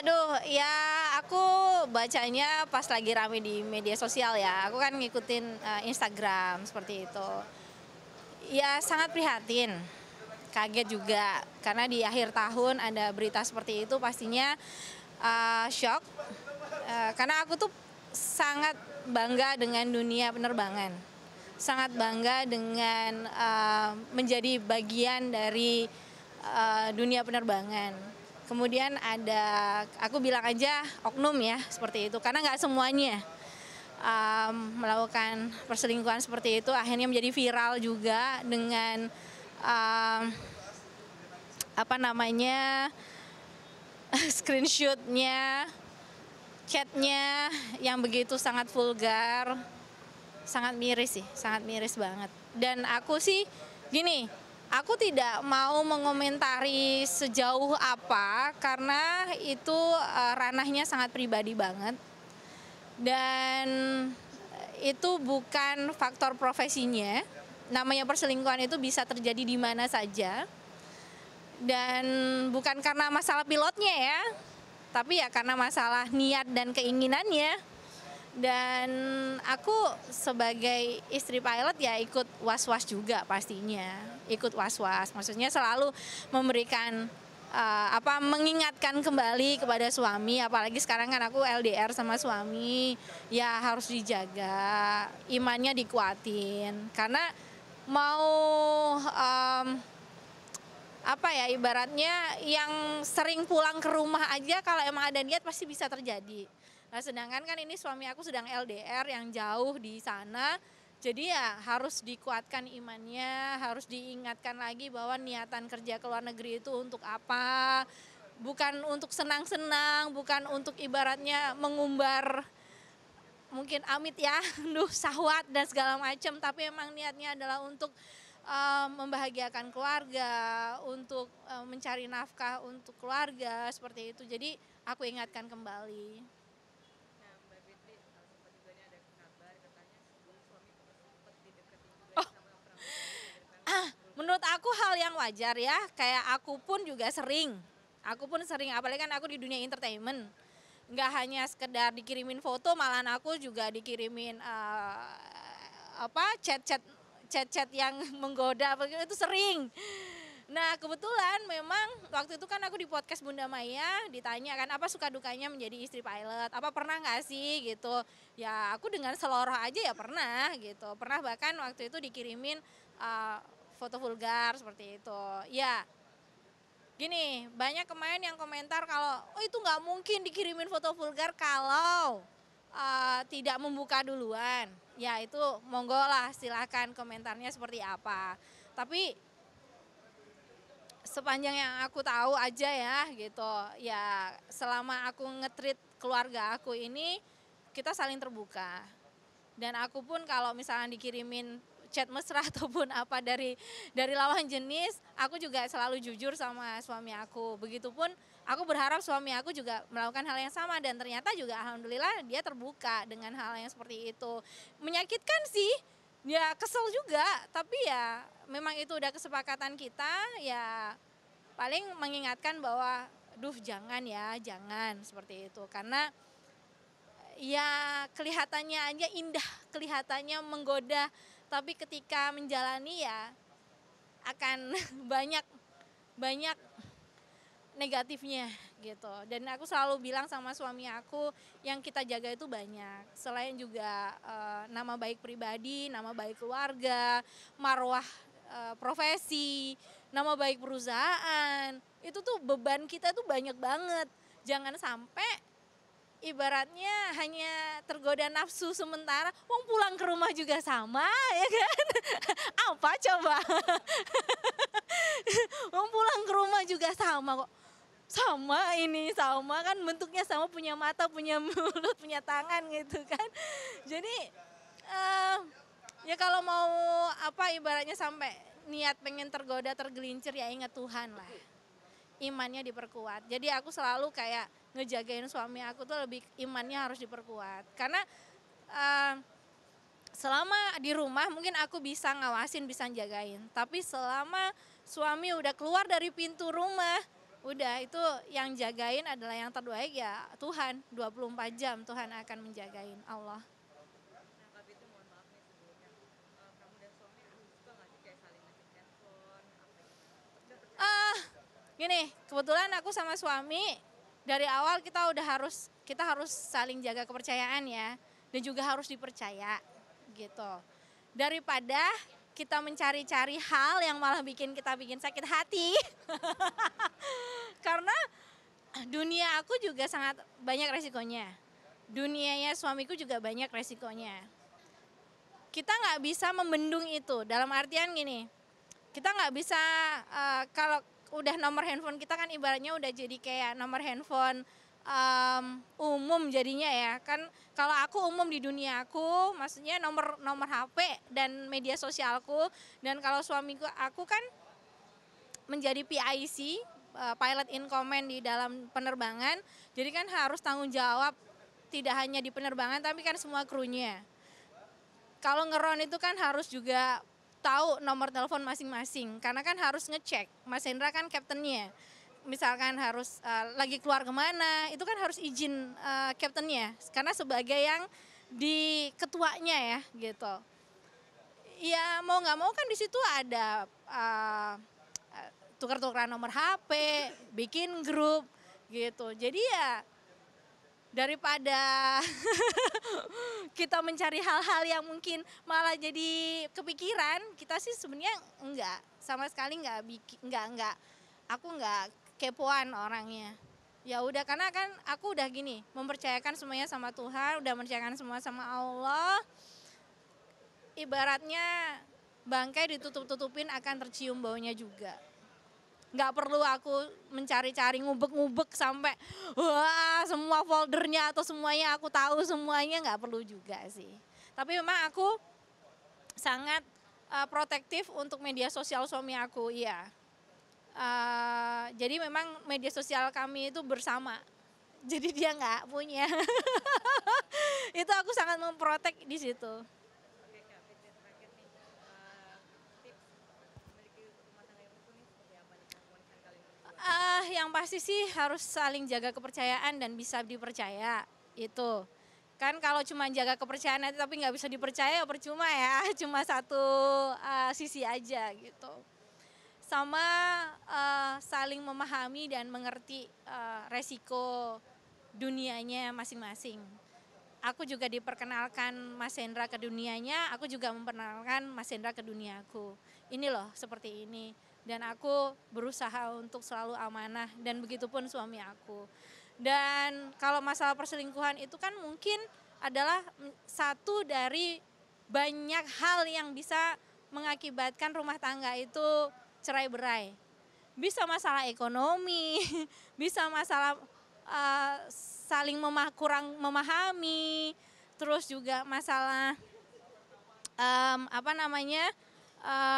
Aduh, ya aku bacanya pas lagi rame di media sosial ya. Aku kan ngikutin Instagram seperti itu. Ya sangat prihatin, kaget juga karena di akhir tahun ada berita seperti itu pastinya syok. Karena aku tuh sangat bangga dengan dunia penerbangan. Sangat bangga dengan menjadi bagian dari dunia penerbangan. Kemudian ada, aku bilang aja oknum ya seperti itu, karena nggak semuanya melakukan perselingkuhan seperti itu, akhirnya menjadi viral juga dengan apa namanya screenshotnya, chatnya yang begitu sangat vulgar, sangat miris sih, sangat miris banget. Dan aku sih gini, aku tidak mau mengomentari sejauh apa karena itu ranahnya sangat pribadi banget. Dan itu bukan faktor profesinya. Namanya perselingkuhan itu bisa terjadi di mana saja. Dan bukan karena masalah pilotnya ya, tapi ya karena masalah niat dan keinginannya. Dan aku sebagai istri pilot ya ikut was-was juga pastinya, ikut was-was. Maksudnya selalu memberikan mengingatkan kembali kepada suami, apalagi sekarang kan aku LDR sama suami, ya harus dijaga, imannya dikuatin. Karena mau ibaratnya yang sering pulang ke rumah aja kalau emang ada niat pasti bisa terjadi. Nah, sedangkan kan ini suami aku sedang LDR yang jauh di sana, jadi ya harus dikuatkan imannya, harus diingatkan lagi bahwa niatan kerja ke luar negeri itu untuk apa, bukan untuk senang-senang, bukan untuk ibaratnya mengumbar mungkin amit ya, syahwat dan segala macam, tapi emang niatnya adalah untuk membahagiakan keluarga, untuk mencari nafkah untuk keluarga, seperti itu. Jadi aku ingatkan kembali. Nah, Mbak Fitri, sempat juga nih ada kabar katanya sebelum suami sempat dideketin juga Oh, nih sama pramugari penerbangan vulgar. menurut aku hal yang wajar ya, kayak aku pun juga sering. Aku pun sering, apalagi kan aku di dunia entertainment. Nggak hanya sekedar dikirimin foto, malahan aku juga dikirimin chat-chat yang menggoda, begitu itu sering. Nah, kebetulan memang waktu itu kan aku di podcast Bunda Maya ditanya kan apa suka dukanya menjadi istri pilot, apa pernah nggak sih gitu. Ya aku dengan seloroh aja ya pernah gitu, pernah bahkan waktu itu dikirimin foto vulgar seperti itu. Ya gini, banyak kemarin yang komentar kalau oh itu nggak mungkin dikirimin foto vulgar kalau tidak membuka duluan. Ya itu monggo lah, silahkan komentarnya seperti apa. Tapi sepanjang yang aku tahu aja ya gitu, ya selama aku nge-treat keluarga aku ini kita saling terbuka. Dan aku pun kalau misalnya dikirimin chat mesra ataupun apa dari lawan jenis, aku juga selalu jujur sama suami aku. Begitupun aku berharap suami aku juga melakukan hal yang sama, dan ternyata juga alhamdulillah dia terbuka dengan hal yang seperti itu. Menyakitkan sih, ya kesel juga, tapi ya memang itu udah kesepakatan kita, ya paling mengingatkan bahwa duh jangan ya, jangan seperti itu. Karena ya kelihatannya aja indah, kelihatannya menggoda, tapi ketika menjalani ya akan banyak banyak negatifnya gitu. Dan aku selalu bilang sama suami aku, yang kita jaga itu banyak. Selain juga nama baik pribadi, nama baik keluarga, marwah profesi, nama baik perusahaan. Itu tuh beban kita tuh banyak banget. Jangan sampai ibaratnya hanya tergoda nafsu sementara, wong pulang ke rumah juga sama ya kan. Apa coba? Wong pulang ke rumah juga sama kok. Sama ini, sama kan bentuknya sama, punya mata, punya mulut, punya tangan gitu kan. Jadi ya kalau mau ibaratnya sampai niat pengen tergoda, tergelincir, ya ingat Tuhan lah. Imannya diperkuat. Jadi aku selalu kayak ngejagain suami aku tuh lebih imannya harus diperkuat. Karena selama di rumah mungkin aku bisa ngawasin, bisa jagain. Tapi selama suami udah keluar dari pintu rumah, Udah itu yang jagain adalah yang terbaik ya Tuhan, 24 jam Tuhan akan menjagain, Allah. Nah, Kak Fitri mohon maaf nih sebelumnya. Kamu dan suami suka nggak sih kayak saling ngasih handphone apa gimana? Udah percaya nggak? Ah, gini, kebetulan aku sama suami dari awal kita harus saling jaga kepercayaan ya, dan juga harus dipercaya gitu. Daripada kita mencari-cari hal yang malah bikin sakit hati. Karena dunia aku juga sangat banyak resikonya. Dunianya suamiku juga banyak resikonya. Kita nggak bisa membendung itu. Dalam artian gini, kita nggak bisa kalau udah nomor handphone kita kan ibaratnya udah jadi kayak nomor handphone umum jadinya ya kan. Kalau aku umum di dunia aku, maksudnya nomor HP dan media sosialku. Dan kalau suamiku aku kan menjadi PIC, pilot in command di dalam penerbangan. Jadi kan harus tanggung jawab tidak hanya di penerbangan tapi kan semua krunya. Kalau ngeron itu kan harus juga tahu nomor telepon masing-masing karena kan harus ngecek. Mas Hendra kan kaptennya. Misalkan harus lagi keluar kemana, itu kan harus izin kaptennya karena sebagai yang di ketuanya ya gitu. Ya mau nggak mau kan di situ ada tukar-tukaran nomor HP, bikin grup gitu. Jadi ya daripada kita mencari hal-hal yang mungkin malah jadi kepikiran, kita sih sebenarnya enggak, sama sekali enggak, aku enggak kepoan orangnya. Ya udah karena kan aku udah gini, mempercayakan semuanya sama Tuhan, udah mempercayakan semua sama Allah. Ibaratnya bangkai ditutup-tutupin akan tercium baunya juga. Nggak perlu aku mencari-cari ngubek-ngubek sampai wah semua foldernya atau semuanya aku tahu semuanya, nggak perlu juga sih. Tapi memang aku sangat protektif untuk media sosial suami aku, iya. Jadi memang media sosial kami itu bersama. Jadi dia nggak punya. Itu aku sangat memprotek di situ. Oke Kak Fitri, terakhir nih tips memiliki rumah tangga yang utuh nih seperti apa nih Kak warisan kalian berdua? Yang pasti sih harus saling jaga kepercayaan dan bisa dipercaya itu. Kan kalau cuma jaga kepercayaan aja tapi nggak bisa dipercaya ya percuma ya, cuma satu sisi aja gitu. Sama saling memahami dan mengerti resiko dunianya masing-masing. Aku juga diperkenalkan Mas Hendra ke dunianya, aku juga memperkenalkan Mas Hendra ke duniaku. Ini loh seperti ini. Dan aku berusaha untuk selalu amanah dan begitupun suami aku. Dan kalau masalah perselingkuhan itu kan mungkin adalah satu dari banyak hal yang bisa mengakibatkan rumah tangga itu cerai-berai. Bisa masalah ekonomi, bisa masalah saling kurang memahami, terus juga masalah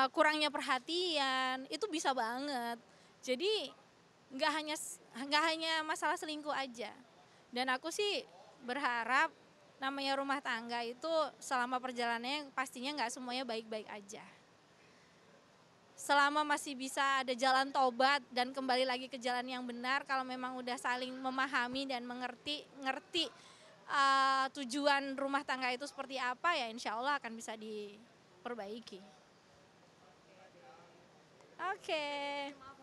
kurangnya perhatian, itu bisa banget. Jadi nggak hanya masalah selingkuh aja. Dan aku sih berharap namanya rumah tangga itu selama perjalanannya pastinya nggak semuanya baik-baik aja. Selama masih bisa ada jalan tobat dan kembali lagi ke jalan yang benar, kalau memang udah saling memahami dan ngerti tujuan rumah tangga itu seperti apa, ya insya Allah akan bisa diperbaiki. Oke deh. Oke. Maaf